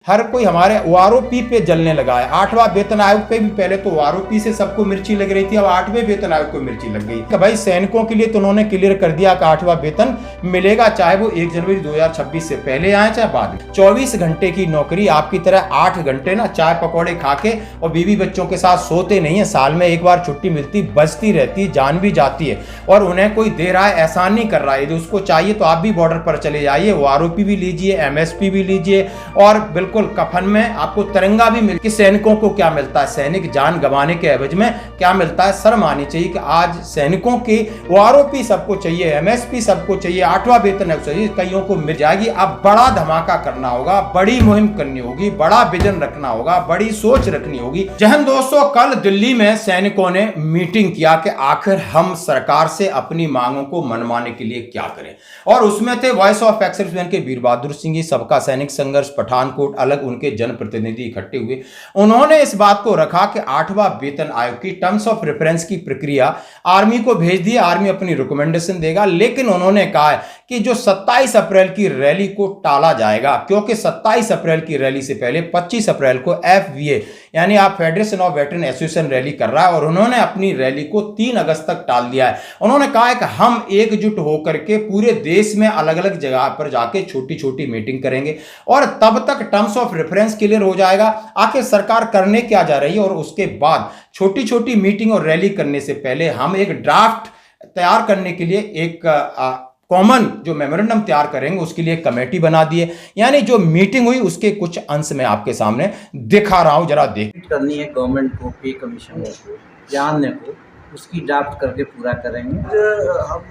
हर कोई हमारे ओआरओपी पे जलने लगा है। 8वां वेतन आयोग पे भी पहले तो ओआरओपी से सबको मिर्ची लग रही थी, अब 8वें वेतन आयोग को मिर्ची लग गई कि भाई सैनिकों के लिए तो उन्होंने क्लियर कर दिया कि 8वां वेतन मिलेगा, चाहे वो 1 जनवरी 2026 से पहले आए चाहे बाद में। 24 घंटे की नौकरी, आपकी तरह 8 घंटे ना चाय पकौड़े खा के और बीवी बच्चों के साथ सोते नहीं है। साल में एक बार छुट्टी मिलती, बचती रहती, जान भी जाती है और उन्हें कोई दे रहा है, एहसान नहीं कर रहा है। यदि उसको चाहिए तो आप भी बॉर्डर पर चले जाइए, ओआरओपी भी लीजिए, एमएसपी भी लीजिए और बिल्कुल कफन में आपको तिरंगा भी मिल कि सैनिकों को क्या मिलता है, सैनिक जान गंवाने के एवज में क्या मिलता है। शर्म आनी चाहिए कि आज सैनिकों की ओआरओपी सबको चाहिए, एमएसपी सबको चाहिए, 8वां वेतन चाहिए, कईयों को मिल जाएगी। अब बड़ा धमाका करना होगा, बड़ी मुहिम करनी होगी, बड़ा विजन रखना होगा, बड़ी सोच रखनी होगी। जहन दोस्तों, कल दिल्ली में सैनिकों ने मीटिंग किया कि आखिर हम सरकार से अपनी मांगों को मनवाने के लिए क्या करें, और उसमें थे वॉइस ऑफ एक्सप्रेशन के वीर बहादुर सिंह जी, सबका सैनिक संघर्ष पठानकोट अलग, उनके जनप्रतिनिधि इकट्ठे हुए। उन्होंने इस बात को रखा कि 8वां वेतन आयोग की टर्म्स ऑफ रेफरेंस की प्रक्रिया आर्मी को भेज दी, आर्मी अपनी रिकमेंडेशन देगा, लेकिन उन्होंने कहा कि जो 27 अप्रैल की रैली को टाला जाएगा, क्योंकि 27 अप्रैल की रैली से पहले 25 अप्रैल को एफवीए यानी आप federation of veteran association rally कर रहा है और उन्होंने अपनी रैली को 3 अगस्त तक टाल दिया है। उन्होंने कहा है कि हम एकजुट होकर के पूरे देश में अलग अलग जगह पर जाके छोटी छोटी मीटिंग करेंगे और तब तक टर्म्स ऑफ रेफरेंस क्लियर हो जाएगा आखिर सरकार करने क्या जा रही है, और उसके बाद छोटी छोटी मीटिंग और रैली करने से पहले हम एक ड्राफ्ट तैयार करने के लिए एक कॉमन जो मेमोरेंडम तैयार करेंगे उसके लिए कमेटी बना दी है। यानी जो मीटिंग हुई उसके कुछ अंश में आपके सामने दिखा रहा हूं, जरा देख करनी है गवर्नमेंट को, पे कमीशन को, जानने को, उसकी ड्राफ्ट करके पूरा करेंगे। हम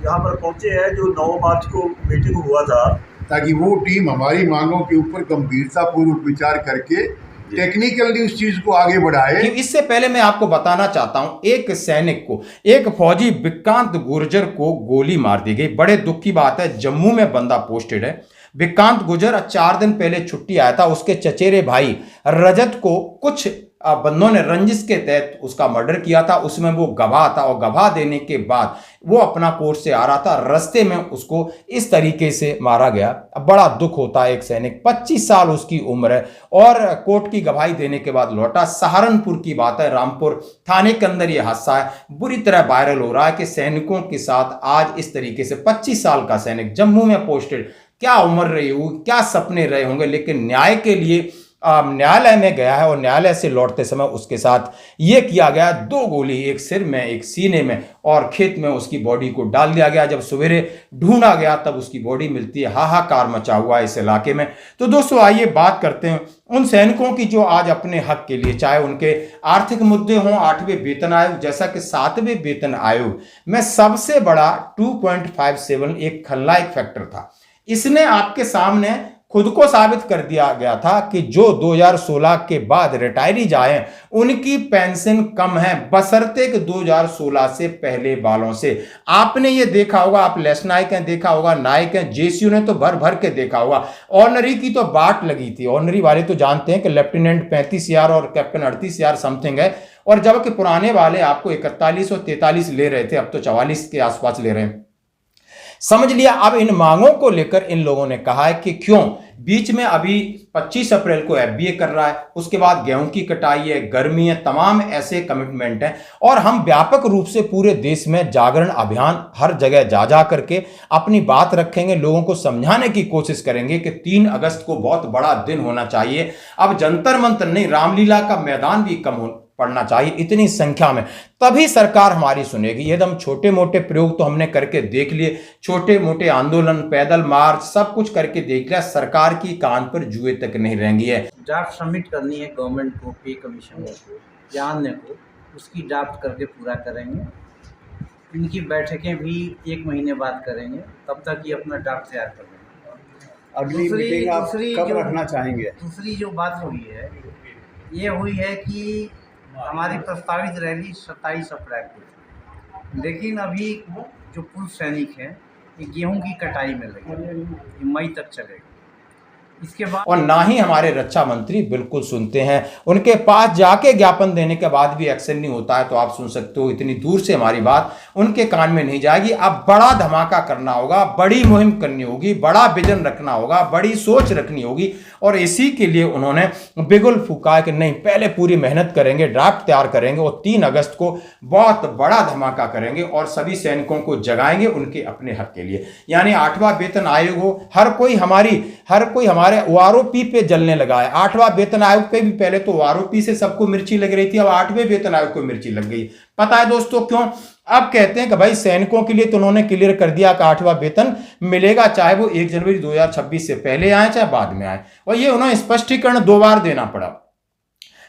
यहाँ पर पहुंचे हैं जो 9 मार्च को मीटिंग हुआ था, ताकि वो टीम हमारी मांगों के ऊपर गंभीरता पूर्वक विचार करके टेक्निकली उस चीज को आगे बढ़ाए। इससे पहले मैं आपको बताना चाहता हूं, एक सैनिक को, एक फौजी विक्रांत गुर्जर को गोली मार दी गई। बड़े दुख की बात है, जम्मू में बंदा पोस्टेड है। विक्रांत गुर्जर 4 दिन पहले छुट्टी आया था, उसके चचेरे भाई रजत को कुछ बंदों ने रंजिश के तहत उसका मर्डर किया था। उसमें वो गवाह था और गवाह देने के बाद वो अपना कोर्ट से आ रहा था, रास्ते में उसको इस तरीके से मारा गया। अब बड़ा दुख होता है, एक सैनिक 25 साल उसकी उम्र है और कोर्ट की गवाही देने के बाद लौटा। सहारनपुर की बात है, रामपुर थाने के अंदर यह हादसा है, बुरी तरह वायरल हो रहा है कि सैनिकों के साथ आज इस तरीके से 25 साल का सैनिक जम्मू में पोस्टेड, क्या उम्र रही होगी, क्या सपने रहे होंगे, लेकिन न्याय के लिए न्यायालय में गया है और न्यायालय से लौटते समय उसके साथ ये किया गया, 2 गोली, एक सिर में एक सीने में, और खेत में उसकी बॉडी को डाल दिया गया। जब सवेरे ढूंढा गया तब उसकी बॉडी मिलती है। हाहाकार मचा हुआ है इस इलाके में। तो दोस्तों आइए बात करते हैं उन सैनिकों की जो आज अपने हक के लिए, चाहे उनके आर्थिक मुद्दे हों, 8वें वेतन आयोग जैसा कि 7वें वेतन आयोग में सबसे बड़ा 2.57 एक खलनायक फैक्टर था। इसने आपके सामने खुद को साबित कर दिया गया था कि जो 2016 के बाद रिटायरी जाए उनकी पेंशन कम है बशर्ते कि 2016 से पहले वालों से। आपने ये देखा होगा, आप लेस नायक हैं देखा होगा, नायक हैं, जेसीयू ने तो भर भर के देखा होगा। ऑनरी की तो बाट लगी थी, ऑनरी वाले तो जानते हैं कि लेफ्टिनेंट 35,000 और कैप्टन 38,000 समथिंग है, और जबकि पुराने वाले आपको 41 और 43 ले रहे थे, अब तो 44 के आसपास ले रहे हैं। समझ लिया। अब इन मांगों को लेकर इन लोगों ने कहा है कि क्यों बीच में अभी 25 अप्रैल को एफबीए कर रहा है, उसके बाद गेहूं की कटाई है, गर्मी है, तमाम ऐसे कमिटमेंट हैं, और हम व्यापक रूप से पूरे देश में जागरण अभियान हर जगह जा जा करके अपनी बात रखेंगे, लोगों को समझाने की कोशिश करेंगे कि 3 अगस्त को बहुत बड़ा दिन होना चाहिए। अब जंतर मंतर नहीं, रामलीला का मैदान भी कम पड़ना चाहिए इतनी संख्या में, तभी सरकार हमारी सुनेगी। यदि हम छोटे मोटे प्रयोग तो हमने करके देख लिए, छोटे मोटे आंदोलन, पैदल मार्च, सब कुछ करके देख लिया, सरकार की कान पर जुए तक नहीं रहेंगी है। ड्राफ्ट सबमिट करनी है गवर्नमेंट को, पे कमीशन को, जानने को, उसकी ड्राफ्ट करके पूरा करेंगे। इनकी बैठकें भी 1 महीने बाद करेंगे, तब तक ये अपना ड्राफ्ट तैयार कर लेंगे। अगली मीटिंग आप कब रखना चाहेंगे? दूसरी जो बात हुई है, ये हुई है कि हमारी प्रस्तावित रैली 27 अप्रैल को थी, लेकिन अभी जो पूर्व सैनिक हैं ये गेहूं की कटाई में लगे, ये मई तक चलेगा। इसके बाद और ना ही हमारे रक्षा मंत्री बिल्कुल सुनते हैं। उनके पास जाके ज्ञापन देने के बाद भी एक्शन नहीं होता है, तो आप सुन सकते हो इतनी दूर से हमारी बात उनके कान में नहीं जाएगी। अब बड़ा धमाका करना होगा, बड़ी मुहिम करनी होगी, बड़ा विजन रखना होगा, बड़ी सोच रखनी होगी, और इसी के लिए उन्होंने बिगुल फूका कि नहीं, पहले पूरी मेहनत करेंगे, ड्राफ्ट तैयार करेंगे और 3 अगस्त को बहुत बड़ा धमाका करेंगे और सभी सैनिकों को जगाएंगे उनके अपने हक के लिए। यानी 8वां वेतन आयोग हो, हर कोई हमारे ओआरओपी पे जलने लगा है। 8वां वेतन आयोग पे भी पहले तो ओआरओपी से सबको मिर्ची लग रही थी, अब 8वें वेतन आयोग को मिर्ची लग गई। पता है दोस्तों क्यों? अब कहते हैं कि भाई सैनिकों के लिए तो उन्होंने क्लियर कर दिया कि 8वां वेतन मिलेगा, चाहे वो 1 जनवरी 2026 से पहले आए चाहे बाद में आए, और ये उन्हें स्पष्टीकरण 2 बार देना पड़ा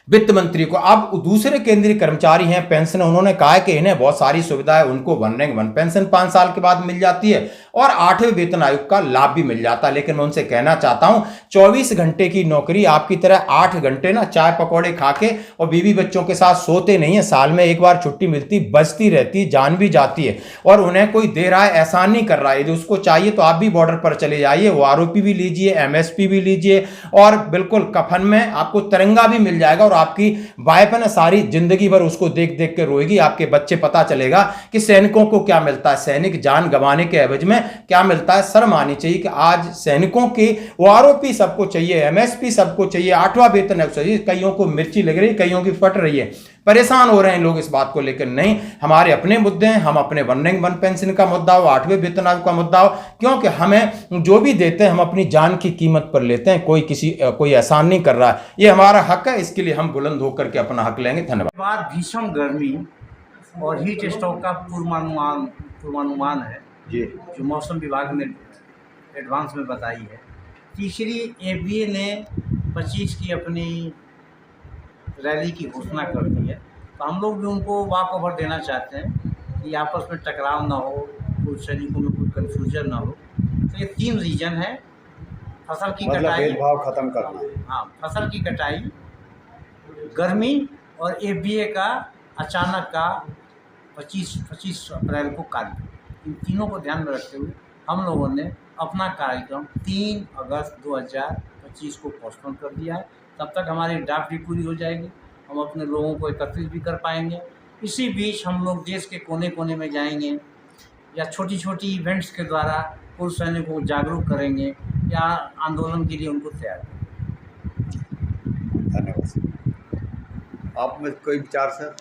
वित्त मंत्री को। अब दूसरे केंद्रीय कर्मचारी हैं, पेंशन, उन्होंने कहा है कि इन्हें बहुत सारी सुविधा है, उनको 1 रैंक 1 पेंशन 5 साल के बाद मिल जाती है और 8वें वेतन आयोग का लाभ भी मिल जाता है। लेकिन मैं उनसे कहना चाहता हूं 24 घंटे की नौकरी, आपकी तरह 8 घंटे ना चाय पकौड़े खा के और बीवी बच्चों के साथ सोते नहीं है। साल में एक बार छुट्टी मिलती, बचती रहती, जान भी जाती है, और उन्हें कोई दे रहा है, एहसान नहीं कर रहा है। यदि उसको चाहिए तो आप भी बॉर्डर पर चले जाइए, ओआरओपी भी लीजिए, एमएसपी भी लीजिए, और बिल्कुल कफन में आपको तिरंगा भी मिल जाएगा, और आपकी वाइफ है ना सारी जिंदगी भर उसको देख देख के रोएगी। आपके बच्चे पता चलेगा कि सैनिकों को क्या मिलता है, सैनिक जान गंवाने के एवज में क्या मिलता है। शर्म आनी चाहिए कि आज सैनिकों की ओआरओपी सबको चाहिए, एमएसपी सबको चाहिए, 8वां वेतन आयोग चाहिए। कईयों को मिर्ची लग रही, कईयों की फट रही है, परेशान हो रहे हैं लोग इस बात को लेकर। नहीं, हमारे अपने मुद्दे हैं, हम अपने 1 रैंक 1 पेंशन का मुद्दा हो, 8वें वेतन आयोग का मुद्दा हो, क्योंकि हमें जो भी देते हैं हम अपनी जान की कीमत पर लेते हैं। कोई एहसान नहीं कर रहा है, ये हमारा हक है, इसके लिए हम बुलंद होकर के अपना हक लेंगे। धन्यवाद। बाद भीषण गर्मी और हीट स्ट्रोक का पूर्वानुमान है जी, जो मौसम विभाग ने एडवांस में बताई है। तीसरी एबीए ने 25 की अपनी रैली की घोषणा कर दी है, तो हम लोग भी उनको वॉक ओवर देना चाहते हैं कि आपस में टकराव ना हो, कोई सैनिकों में कोई कन्फ्यूजन ना हो। तो ये 3 रीजन है, फसल की कटाई, भेदभाव खत्म करना है। हाँ, फसल की कटाई, गर्मी, और एबीए का अचानक का 25 अप्रैल को कार्य। इन तीनों को ध्यान में रखते हुए हम लोगों ने अपना कार्यक्रम 3 अगस्त 2025 को पोस्टपोन कर दिया है। तब तक हमारी ड्राफ्ट भी पूरी हो जाएगी, हम अपने लोगों को एकत्रित भी कर पाएंगे। इसी बीच हम लोग देश के कोने कोने में जाएंगे, या छोटी छोटी इवेंट्स के द्वारा पूर्व सैनिकों को जागरूक करेंगे, या आंदोलन के लिए उनको तैयार करेंगे। धन्यवाद। आप में कोई विचार सर?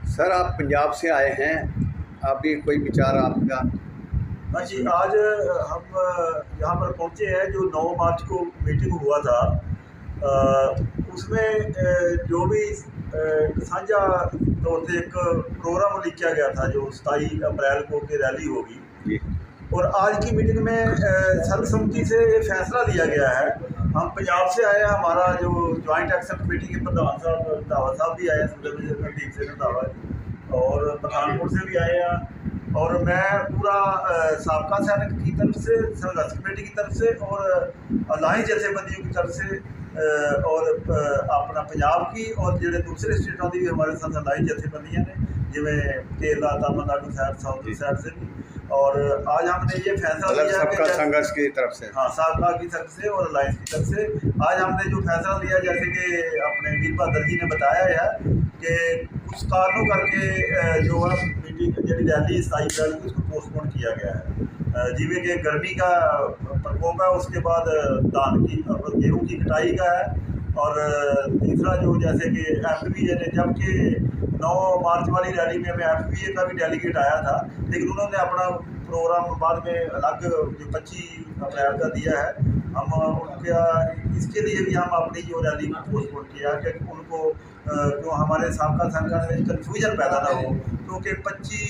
सर आप पंजाब से आए हैं, अभी कोई विचार आपका? हाँ जी, आज हम यहाँ पर पहुँचे हैं। जो 9 मार्च को मीटिंग हुआ था उसमें जो भी साझा तौर से एक प्रोग्राम लिखा गया था जो 27 अप्रैल को की रैली होगी, और आज की मीटिंग में सर्वसम्मति से ये फैसला लिया गया है। हम पंजाब से आए हैं, हमारा जो ज्वाइंट एक्शन कमेटी के प्रधान साहब रंधावा साहब भी आए हैं, टीम से रंधावा, और पठानकोट से भी आए हैं, और मैं पूरा साबका सैनिक की तरफ से, संघर्ष कमेटी की तरफ से, और अलायंस जथेबंदियों की तरफ से, और अपना पंजाब की और जो दूसरे स्टेटों की भी हमारे साथ अलायंस जथेबंदियाँ ने, जिमें Kerala, Tamil Nadu side, south side से भी। और आज हमने ये फैसला लिया कि संघर्ष की तरफ से, हाँ, साबका की तरफ से और अलायंस की तरफ से आज हमने जो फैसला लिया, जैसे कि अपने वीर बहादुर जी ने बताया है कि कुछ कारणों करके जो है मीटिंग जी रैली 27 अप्रैल की उसको पोस्टपोन किया गया है। जिमें कि गर्मी का प्रकोप है, उसके बाद धान की गेहूँ की कटाई का है, और तीसरा जो जैसे कि FPA ने, जबकि 9 मार्च वाली रैली में हमें FPA का भी डेलीगेट आया था, लेकिन उन्होंने अपना प्रोग्राम बाद में अलग जो 25 अप्रैल का दिया है। हम उनका इसके लिए भी हम अपनी जो रैली को पोस्टपोन किया कि उनको जो हमारे साबका संगठन में कन्फ्यूजन पैदा ना हो, क्योंकि 25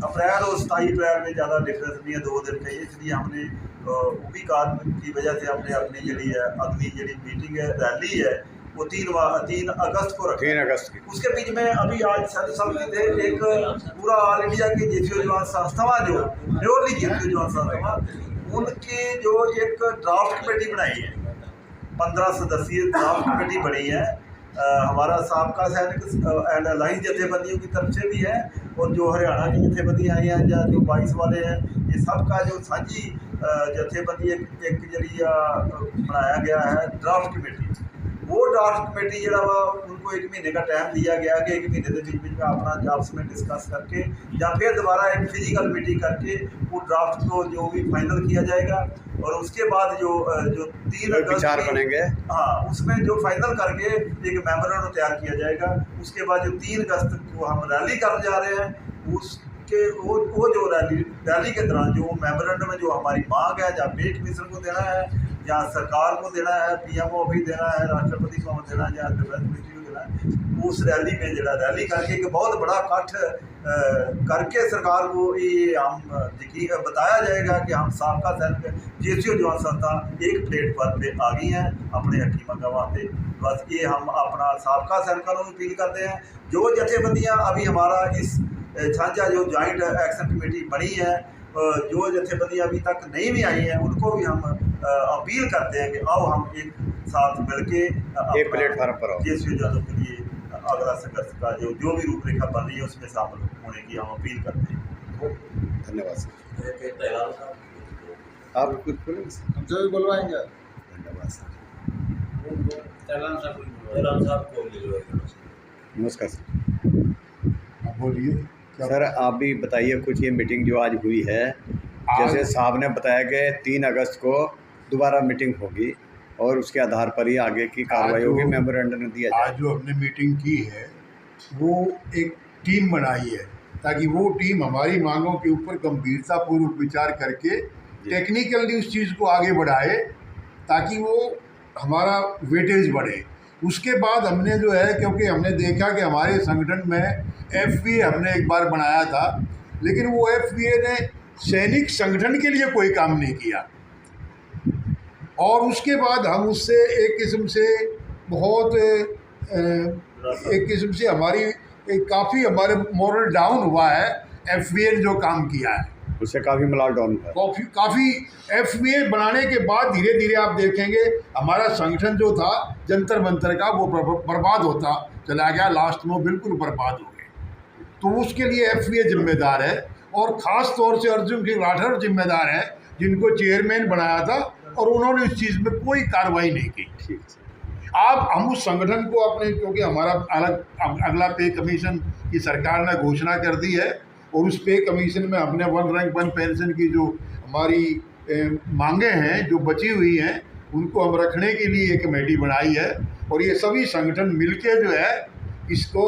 अप्रैल और 27 अप्रैल में ज़्यादा डिफरेंस नहीं है, 2 दिन का, इसलिए हमने वो भी कारण की वजह से हमने अपनी जी है अगली जी मीटिंग है, रैली है, वो 3 अगस्त को रखी, 3 अगस्त की। उसके बीच में अभी आज सर्वसम्मति से एक पूरा ऑल इंडिया की जेसीओ जवान संस्थावां, जो प्योरली जेसीओ जवान संस्थावां, उनकी जो एक ड्राफ्ट कमेटी बनाई है, 15 सदस्यीय ड्राफ्ट कमेटी बनी है, हमारा साबका सैनिक एंड अलाइंस जथेबंदियों की तरफ से भी है, और जो हरियाणा की जथेबंदियाँ आई हैं या जो 22 वाले हैं, ये सब का जो साझी जथेबंदी एक जरिया बनाया गया है ड्राफ्ट कमेटी। वो ड्राफ्ट कमेटी जरा वा उनको 1 महीने का टाइम दिया गया कि 1 महीने के बीच में अपना आपस में डिस्कस करके या फिर दोबारा एक फिजिकल मीटिंग करके वो ड्राफ्ट को जो भी फाइनल किया जाएगा, और उसके बाद जो 3 अगस्त बनेंगे, हाँ, उसमें जो फाइनल करके एक मेमोरेंडम तैयार किया जाएगा। उसके बाद जो 3 अगस्त को हम रैली कर जा रहे हैं, उसके वो जो रैली के दौरान जो मेमोरेंडम में जो हमारी मांग है, या पे कमीशन को देना है, या सरकार को देना है, PMO भी देना है, राष्ट्रपति को देना है, या डिफेंस मिनिस्ट्री को देना है, उस रैली में जो रैली करके एक बहुत बड़ा इकट्ठ करके सरकार को ये हम बताया जाएगा कि हम साबका सैनिक JCO जवान संस्था एक प्लेटफॉर्म पे आ गई हैं अपने हकीम गवाह पे। बस ये हम अपना साबका सैनिकों को अपील करते हैं। जो जथेबंदियाँ अभी हमारा इस साझा जो जॉइंट एक्शन कमेटी बनी है, जो जथेबंदियाँ अभी तक नहीं भी आई हैं, उनको भी हम अपील करते हैं कि आओ हम एक साथ मिलके एक प्लेटफार्म पर आओ। JCO जवानों के लिए अगला संघर्ष का जो भी रूपरेखा बन रही है उसमें शामिल होने की हम अपील करते हैं। धन्यवाद सर। आप कुछ बोलेंगे सर? हम जो भी बुलवाएंगे। धन्यवाद सर। नमस्कार सर। बोलिए क्या सर आप भी बताइए कुछ, ये मीटिंग जो आज हुई है, जैसे साहब ने बताया कि 3 अगस्त को दोबारा मीटिंग होगी और उसके आधार पर ही आगे की कार्रवाई होगी, मेमोरेंडम दिया जाए। आज जो हमने मीटिंग की है वो एक टीम बनाई है, ताकि वो टीम हमारी मांगों के ऊपर गंभीरतापूर्वक विचार करके टेक्निकली उस चीज़ को आगे बढ़ाए, ताकि वो हमारा वेटेज बढ़े। उसके बाद हमने जो है, क्योंकि हमने देखा कि हमारे संगठन में FVA हमने एक बार बनाया था, लेकिन वो FVA ने सैनिक संगठन के लिए कोई काम नहीं किया, और उसके बाद हम उससे एक किस्म से बहुत एक किस्म से काफ़ी हमारे मोरल डाउन हुआ है। FVA ने जो काम किया है उससे काफ़ी मोरल डाउन हुआ। काफ़ी FVA बनाने के बाद धीरे धीरे आप देखेंगे हमारा संगठन जो था जंतर मंतर का, वो बर्बाद होता चला गया, लास्ट में बिल्कुल बर्बाद हो गए। तो उसके लिए FVA जिम्मेदार है, और ख़ास तौर से अर्जुन सिंह राठौर जिम्मेदार है, जिनको चेयरमैन बनाया था, और उन्होंने इस चीज़ में कोई कार्रवाई नहीं की। ठीक है। आप हम उस संगठन को अपने, क्योंकि हमारा अगला पे कमीशन की सरकार ने घोषणा कर दी है, और उस पे कमीशन में हमने 1 रैंक 1 पेंशन की जो हमारी मांगे हैं जो बची हुई हैं, उनको हम रखने के लिए एक कमेटी बनाई है, और ये सभी संगठन मिलके जो है इसको